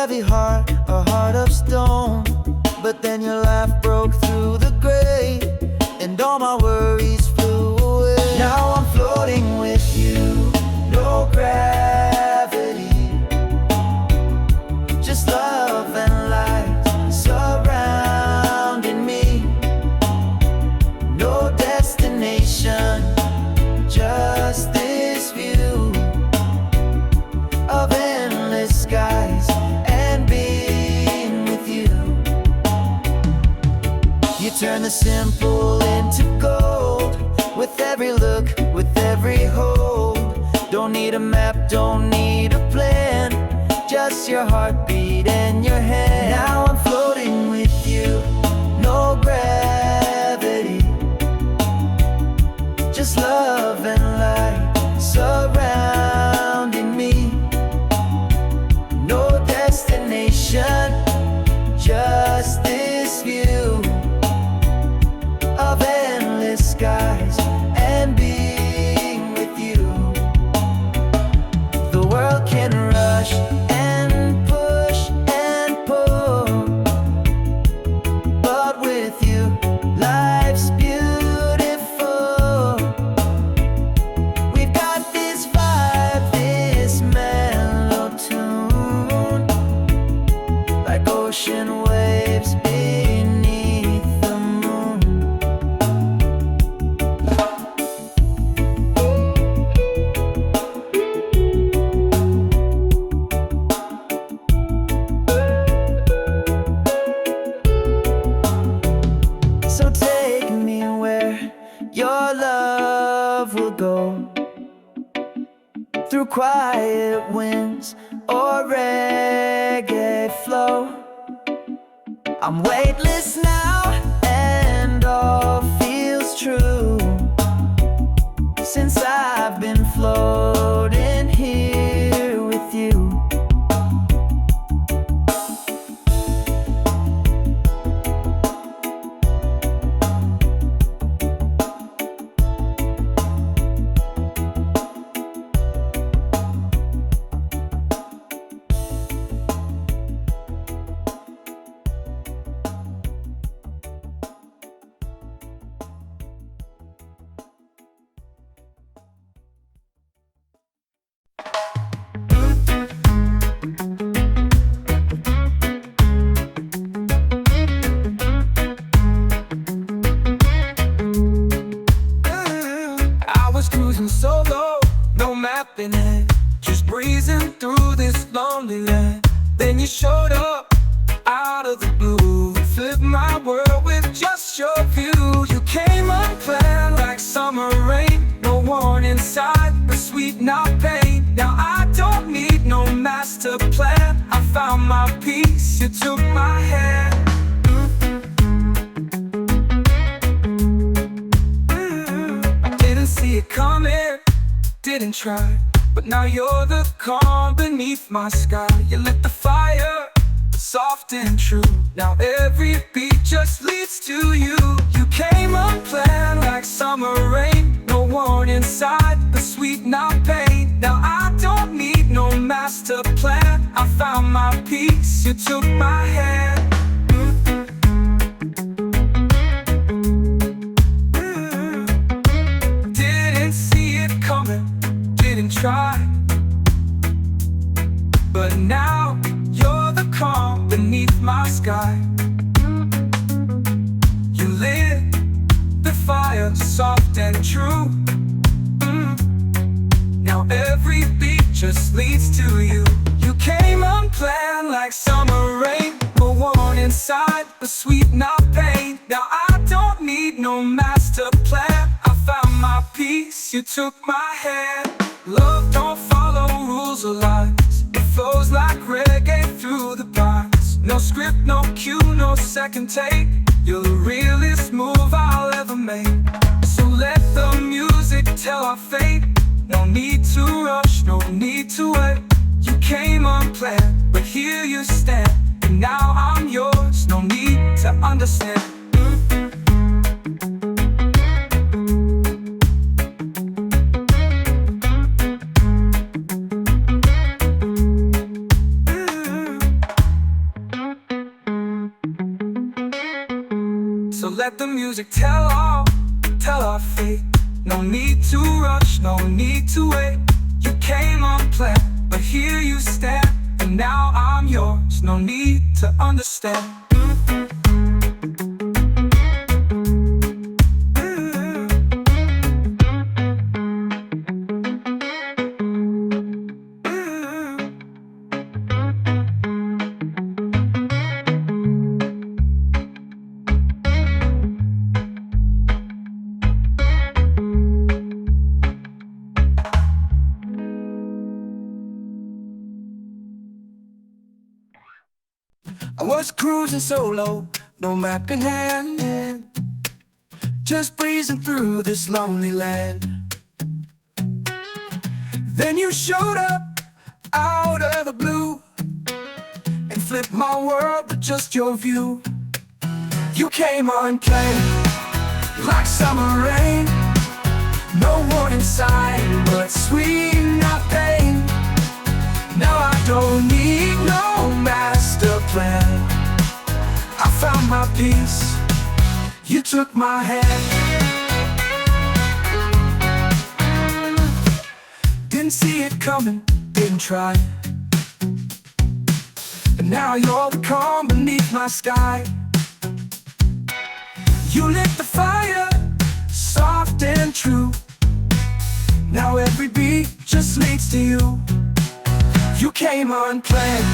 heavy heart, a heart of stone. But then your laugh broke through the gray, and all my worries flew away. Now I'm floating with you, no gravity, just love and light surrounding me. No destination, just this view of endless skies and being with you. You turn the simple into gold, with every look, with every hold. Don't need a map, don't need a plan, just your heartbeat and your hand. Now I'm floating with you, no gravity, just love and light surrounding me. No destination, just this view of endless skies and being with you. The world can rush and push and pull, but with you, life's beautiful. We've got this vibe, this mellow tune, like ocean waves beneath the moon. So take me where your love will go, through quiet winds or reggae flow. I'm weightless now and all feels true, since I've been floating here with you. I was cruising solo, no map in hand, just breezing through this lonely land. Then you showed up out of the blue, flipped my world with just your view. You came unplanned like summer rain, no warning sign, but sweet not pain. Now I don't need no master plan, I found my peace, you took my hand. Didn't see it coming, didn't try, but now you're the calm beneath my sky. You lit the fire, soft and true. Now every beat just leads to you. You came unplanned like summer rain, no warning sign, but sweet not pain. Now I don't need no master plan, I found my peace, you took my hand. Didn't see it coming, didn't try, but now you're the calm beneath my sky. You lit the fire, soft and true. Now every beat just leads to you. You came unplanned like summer rain, but warm inside, but sweet not pain. Now I don't need no master plan, I found my peace, you took my hand. Love don't follow rules or lines, it flows like reggae through the pines. No script, no cue, no second take, you're the realest move I'll ever make. So let the music tell our fate, no need to rush, no need to wait. You came unplanned, but here you stand, and now I'm yours, no need to understand. let the music tell our fate. No need to rush, no need to wait. You came unplanned, but here you stand. And now I'm yours, no need to understand. I was cruising solo, no map in hand, just breezing through this lonely land. Then you showed up out of the blue and flipped my world with just your view. You came unplanned, like summer rain. No warning sign, but sweet, not pain. Now I don't need no master plan. I found my peace, you took my hand. Didn't see it coming, didn't try. And now you're the calm beneath my sky. You lit the fire, soft and true. Now every beat just leads to you. You came unplanned,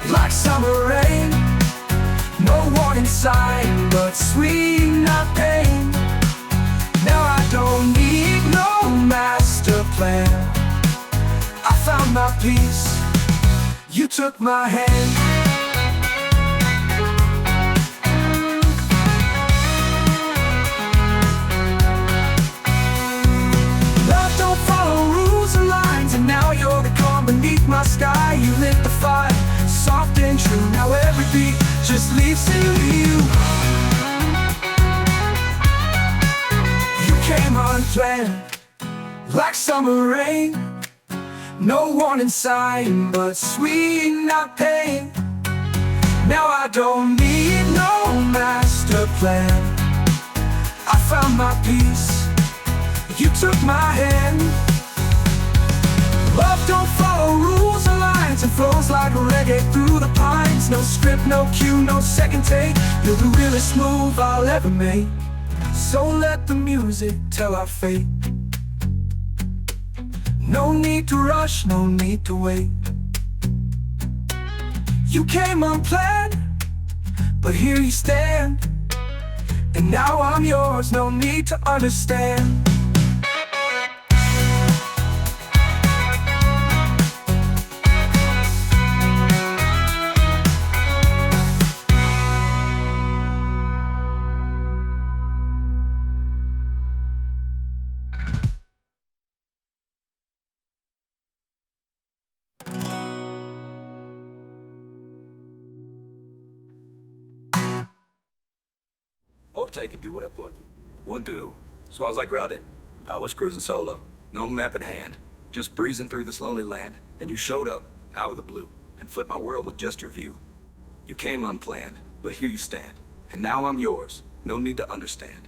like summer rain. No warning sign, but sweet, not pain. Now I don't need no master plan. I found my peace, you took my hand. Love don't follow rules and lines, and now you're the calm beneath my sky. You lit the fire, soft and true. Now every beat just leads to you. You came unplanned, like summer rain. No warning sign, but sweet, not pain. Now I don't need no master plan. I found my peace, you took my hand. Love don't follow rules or lines, and flows like reggae through the pines. No script, no cue, no second take. You're the realest move I'll ever make. So let the music tell our fate. No need to rush, no need to wait. You came unplanned, but here you stand. And now I'm yours, no need to understand. Or take it, do what I put. Would do. So I was like, grounded. I was cruising solo, no map in hand, just breezing through this lonely land. And you showed up out of the blue and flipped my world with just your view. You came unplanned, but here you stand. And now I'm yours, no need to understand.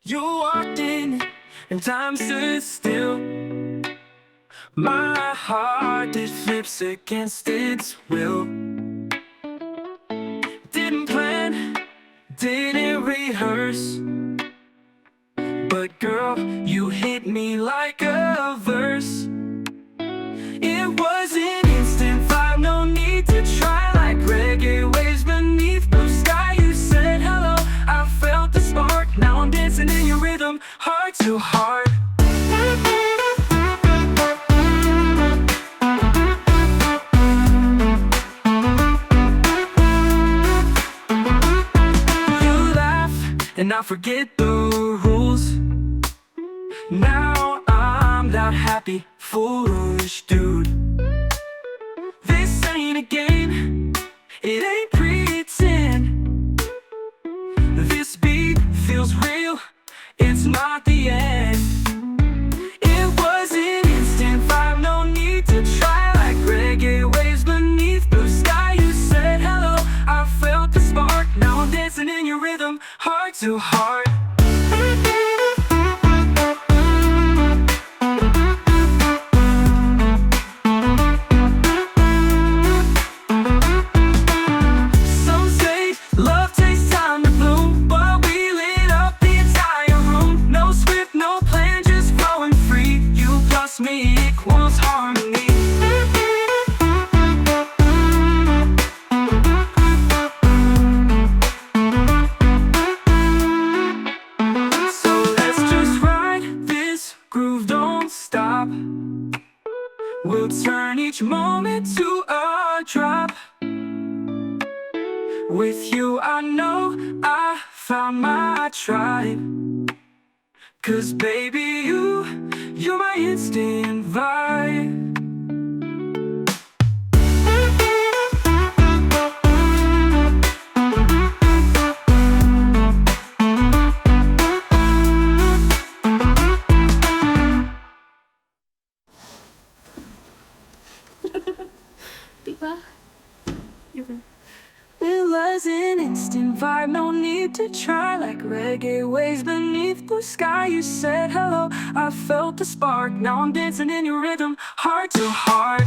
You walked in and time stood still. My heart it flips against its will. Didn't plan, didn't rehearse, but girl, you hit me like a verse. It was an instant vibe, no need to try. Like reggae waves beneath blue sky. You said hello, I felt the spark. Now I'm dancing in your rhythm, heart to heart. And I forget the rules. Now I'm that happy, foolish dude. This ain't a game, it ain't pretend. This beat feels real, it's not the end. It was an instant vibe, no need to try. Like reggae waves beneath blue sky. You said hello, to heart. Some say love takes time to bloom, but we lit up the entire room. No script, no plan, just flowing free. You plus me equals harmony. So let's just ride this groove, don't stop. We'll turn each moment to a drop. With you I know I found my tribe. 'Cause baby you're my instant vibe. It was an instant vibe, no need to try. Like reggae waves beneath the sky. You said hello, I felt the spark. Now I'm dancing in your rhythm, heart to heart.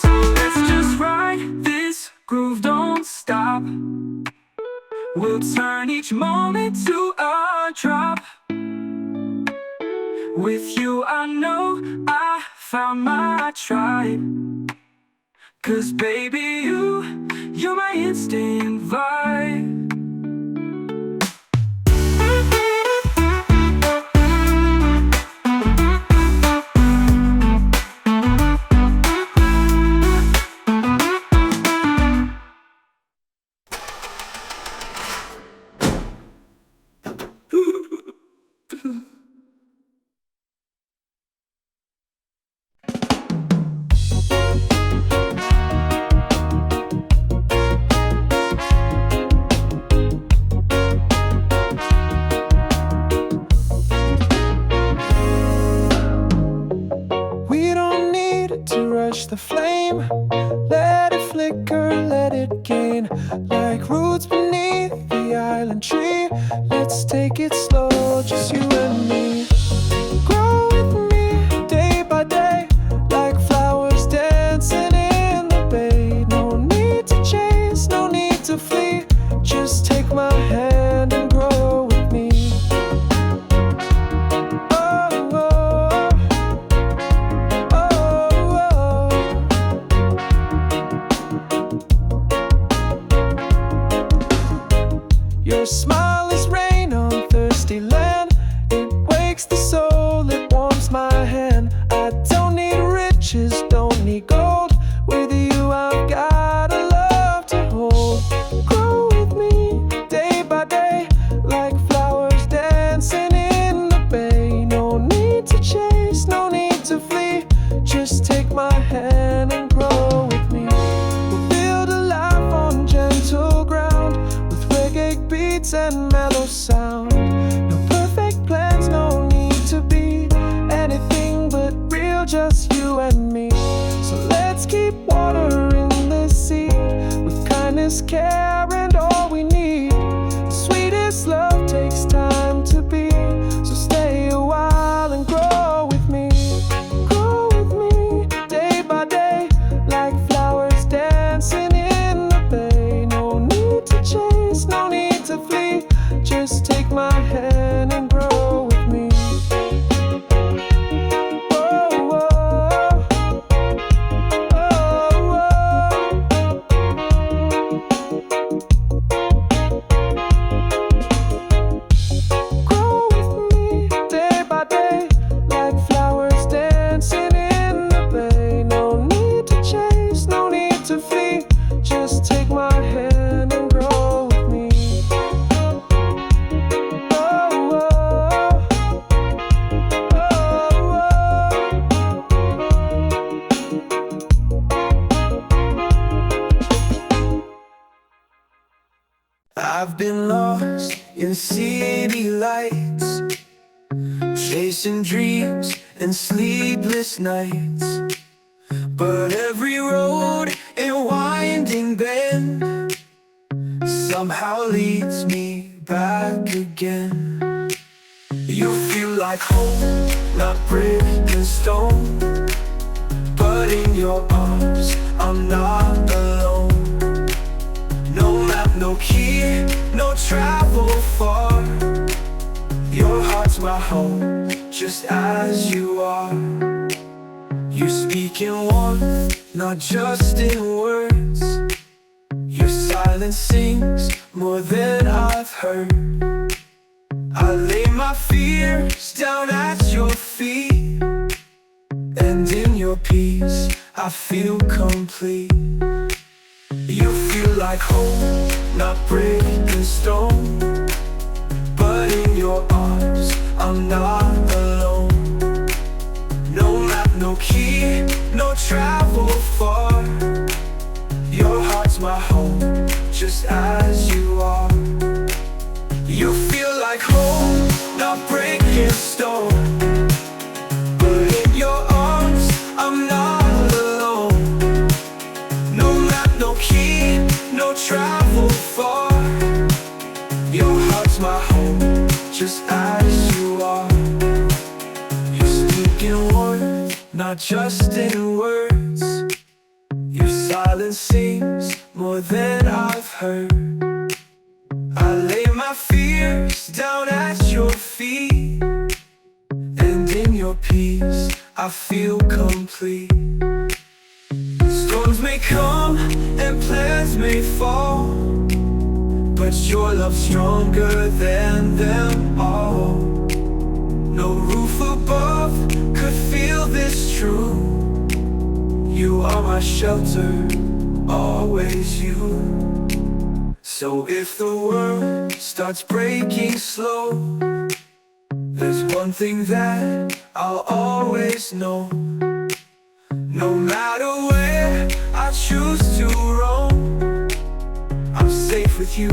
So let's just ride this groove, don't stop. We'll turn each moment to a drop. With you I know I found my tribe. 'Cause baby you're my instant vibe. We don't need to rush the flame. Let it flicker, let it gain. Like roots beneath the island tree. Let's take it slow, just you and me. Grow with me day by day. Like flowers dancing in the bay. No need to chase, no need to flee. Just take my hand and grow with me. Your smile is rain on thirsty land. It wakes the soul, it warms my hand. I don't need riches, don't need gold. With you I've got a love to hold. Grow with me day by day. Like flowers dancing in the bay. No need to chase, no need to flee. Just take my hand and grow with me. We'll build a life on gentle ground. Beats and mellow sound. No perfect plans, no need to be anything but real, just you and me. So let's keep watering this seed with kindness, care, and all we need. The sweetest love takes time to be. So stay a while and grow with me. Grow with me day by day. Like flowers dancing in the bay. No need to chase, no need to flee. Just take my hand and grow with me. Oh, oh, oh, oh. Grow with me day by day. Like flowers dancing in the bay. No need to chase, no need to flee. Just take my hand and grow with me. I've been lost in city lights, chasing dreams and sleepless nights. But every road and winding bend somehow leads me back again. You feel like home, not brick and stone, but in your arms I'm not alone. No map, no key, no travel far. Your heart's my home, just as you are. You speak in warmth, not just in words. Your silence sings more than I've heard. I lay my fears down at your feet, and in your peace I feel complete. You feel like home, not brick and stone, but in your arms I'm not alone. No map, no key, no travel far. Your heart's my home, just as you are. You feel like home, not brick and stone, but in your arms I'm not alone. No map, no key, no travel far. Your heart's my home, just as you are. You speak in warmth, not just in words. Your silence sings more than I've heard. I lay my fears down at your feet, and in your peace I feel complete. Storms may come and plans may fall, but your love's stronger than them all. No roof above could feel this true. You are my shelter, always you. So if the world starts breaking slow, there's one thing that I'll always know. No matter where I choose to roam, I'm safe with you,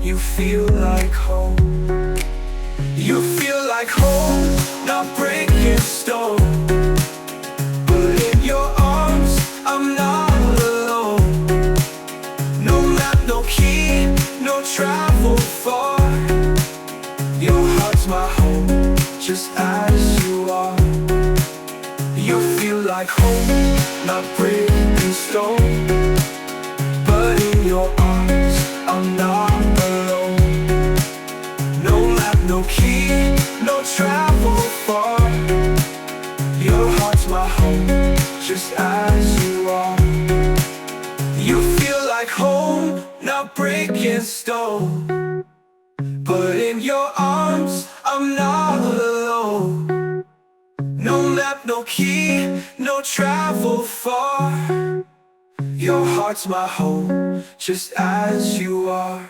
you feel like home. You feel like home, not brick and stone, but in your arms I'm not alone. No map, no key, no travel far. Your heart's my home, just as you are. You feel like home, not brick and stone, but in your arms I'm not alone. No map, no key, no travel far. Your heart's my home, just as you are. You feel like home, not brick and stone, but in your arms I'm not alone. No map, no key, no travel far. Your heart's my home, just as you are.